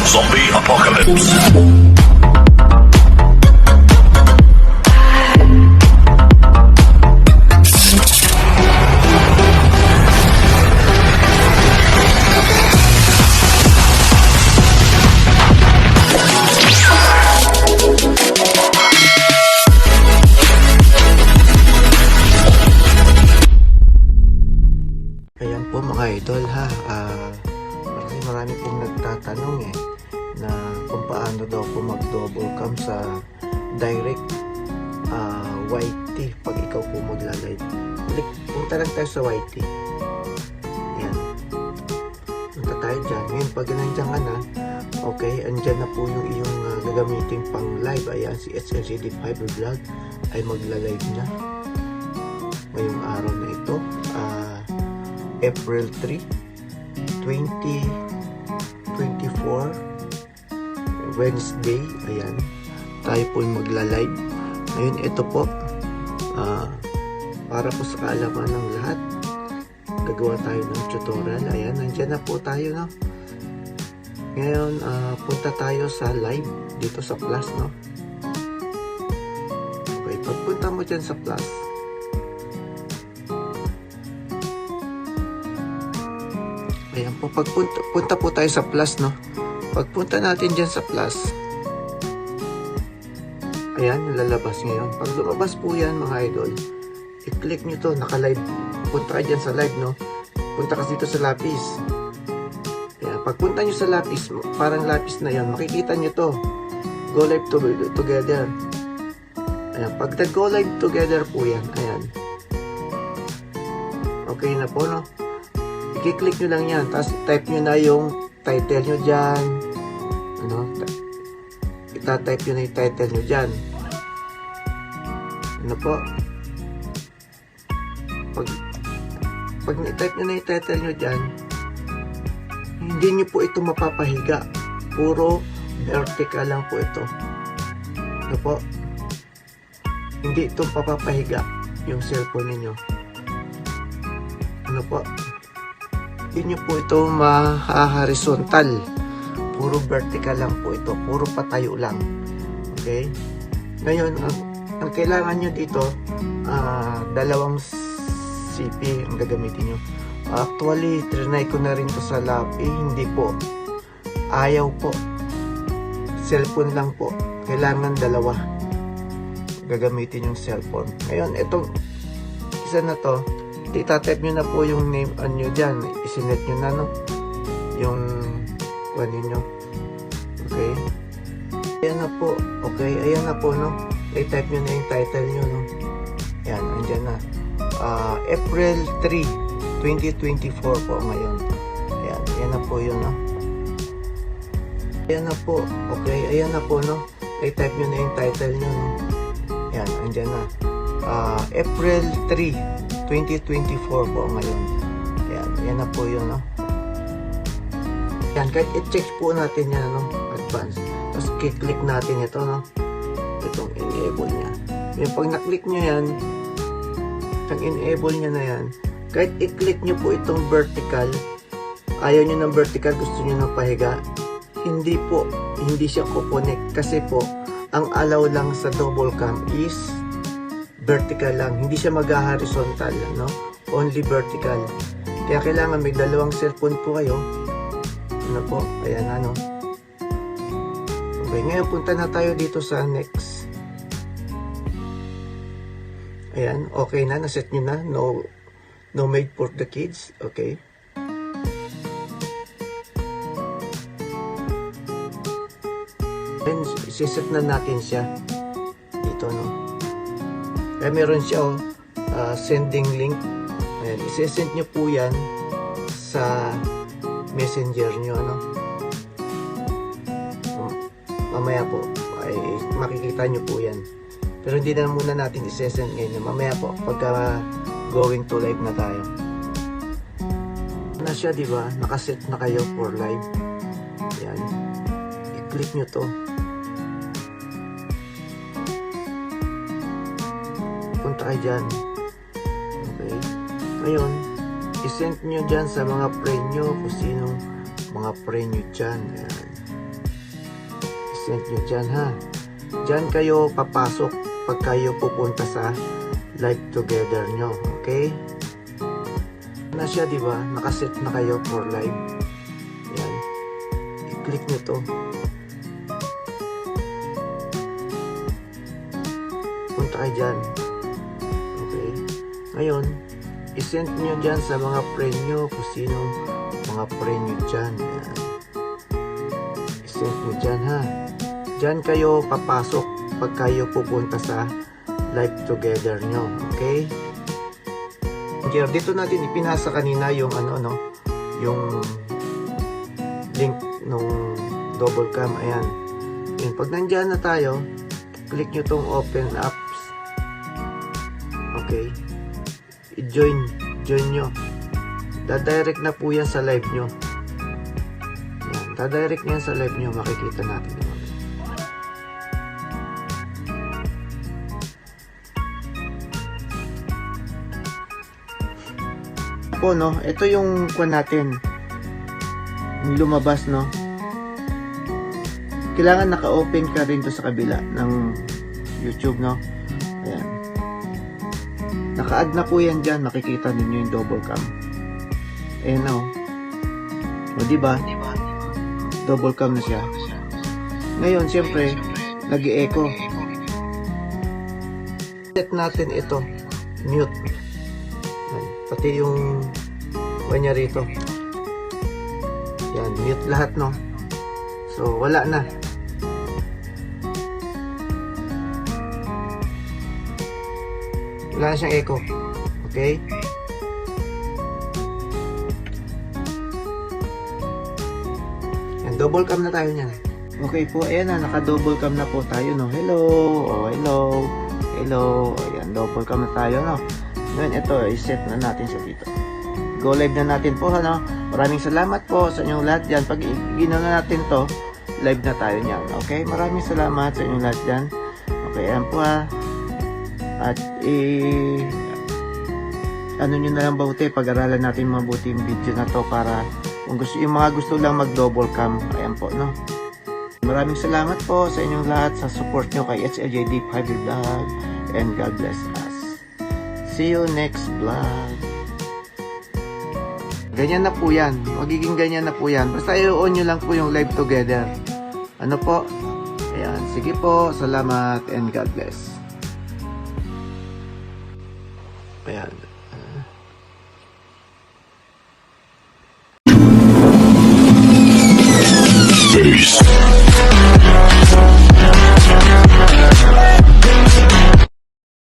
Zombie Apocalypse. Ayan po mga idol ha, marami pong nagtatanong na kung paano daw po mag-double cam sa direct YT pag ikaw po magla-live. Punta lang tayo sa YT. Ayan. Punta tayo dyan. Ngayon pag nandiyan ka na, okay, andyan na po yung iyong gagamitin pang live. Ayan, si SLCD Fiber Vlog ay magla-live na ngayong araw na ito. April 3, 2024, Wednesday. Ayan, tayo po magla-live ngayon. Ito po para po sa kaalaman ng lahat, gagawa tayo ng tutorial. Ayan, nandyan na po tayo, no? Ngayon punta tayo sa live dito sa plus, no? Okay, pagpunta mo dyan sa plus, ayan po, punta po tayo sa plus, no? Pagpunta natin dyan sa plus, ayan, lalabas ngayon. Pag lumabas po yan mga idol, i-click nyo to, naka-live. Punta ka dyan sa live, no? Punta ka dito sa lapis. Ayan, pagpunta nyo sa lapis, parang lapis na yan, makikita nyo to, go live together. Ayan, pag nag-go live together po yan, ayan. Okay na po, no? I-click nyo lang yan, tapos type nyo na yung title nyo dyan, ano, ita-type nyo na yung title nyo dyan, ano po, pag na-type nyo na yung title nyo dyan, hindi nyo po ito mapapahiga, puro vertical lang po ito, ano po, hindi ito papapahiga yung cellphone ninyo, ano po, hindi nyo po ito maha-horizontal, puro vertical lang po ito, puro patayo lang. Okay, ngayon ang kailangan nyo dito, dalawang CP ang gagamitin nyo. Actually trinay ko na rin to sa lapi, hindi po, ayaw po, cellphone lang po, kailangan dalawa gagamitin yung cellphone. Ngayon itong isa na to, ita-type nyo na po yung name nyo dyan, isinet nyo na, no, yung kuha ninyo. Okay, ayan na po. Okay, ayan na po, no, i-type nyo na yung title nyo, no, ayan, andyan na, April 3, 2024 po ngayon. Ayan, ayan na po yun, no, ayan na po. Okay, ayan na po, no, i-type nyo na yung title nyo, no, ayan, andyan na, April 3, 2024 po ngayon. Ayan, yan na po yun, no? Ayan, kahit i-check po natin yan, no? Advance. Tapos click natin ito, no? Itong enable nya. Yung pag na-click nyo yan, itong enable nya na yan, kahit i-click nyo po itong vertical, ayaw nyo ng vertical, gusto nyo ng pahiga, hindi po, hindi siya kukonek. Kasi po, ang allow lang sa double cam is vertical lang, hindi siya mag-horizontal, no? Only vertical. Kaya kailangan may dalawang cellphone po kayo. Ano po? Ayan, ano? Okay, ngayon punta na tayo dito sa next. Ayan, okay na, naset nyo na. No made for the kids. Okay. Then, isiset na natin siya dito, no? Kaya meron siya, sending link. Ayan, isesend nyo po yan sa messenger nyo, no? Mamaya po ay makikita nyo po yan, pero hindi na muna natin isesend ngayon. Mamaya po pagka going to live na tayo na siya, diba? Nakaset na kayo for live. Ayan, i-click nyo to, punta kayo dyan. Okay, ngayon isend nyo dyan sa mga friend nyo, kung sinong mga friend nyo dyan. Ayan, isend nyo dyan ha. Dyan kayo papasok pag kayo pupunta sa live together nyo. Okay? Na siya, di ba? Nakaset na kayo for live. Yan. I-click nyo to. Punta kayo dyan. Okay? Ngayon, isend nyo dyan sa mga friend nyo kung sinong mga friend nyo dyan. Yan. Isend nyo dyan ha. Dyan kayo papasok pag kayo pupunta sa live together nyo. Okay? Dito natin ipinasa kanina yung yung link nung double cam. Ayan. Yan. Pag nandyan na tayo, click nyo tong open apps. Okay. I-join nyo. Dadirect na po yan sa live nyo. Yan. Dadirect yan sa live nyo. Makikita natin yun. Po, no? Ito yung kuha natin. Yung lumabas, no? Kailangan naka-open ka rin to sa kabila ng YouTube, no? Ayan. Naka-add na po yan dyan. Nakikita ninyo yung double cam. Ayan na, o diba? Double cam na siya. Ngayon, siyempre, nag-i-echo. Set natin ito. Mute. Ayan. Pati yung kanya rito. Yan, mute lahat, no? So, wala na. Wala na siyang echo. Okay? Yan, double cam na tayo niyan. Okay po, ayan na, naka-double cam na po tayo, no? Hello! Oh, hello! Hello! Ayan, double cam na tayo, no? Ngayon, ito, i-set na natin siya dito. Go live na natin po, ano? Maraming salamat po sa inyong lahat dyan. Pag ginawa natin to, live na tayo niyan. Okay? Maraming salamat sa inyong lahat dyan. Okay, ayan po ha. At ano nyo na lang mabuti, pag-aralan natin mabuti yung video na to para kung gusto, yung mga gusto lang mag-double cam, ayan po, no? Maraming salamat po sa inyong lahat sa support nyo kay HLJD Fiber Vlog, and God bless us. See you next vlog. Ganyan na po yan. Magiging ganyan na po yan. Basta i-on nyo lang po yung live together. Ano po? Ayan. Sige po. Salamat and God bless. Ayan. Peace.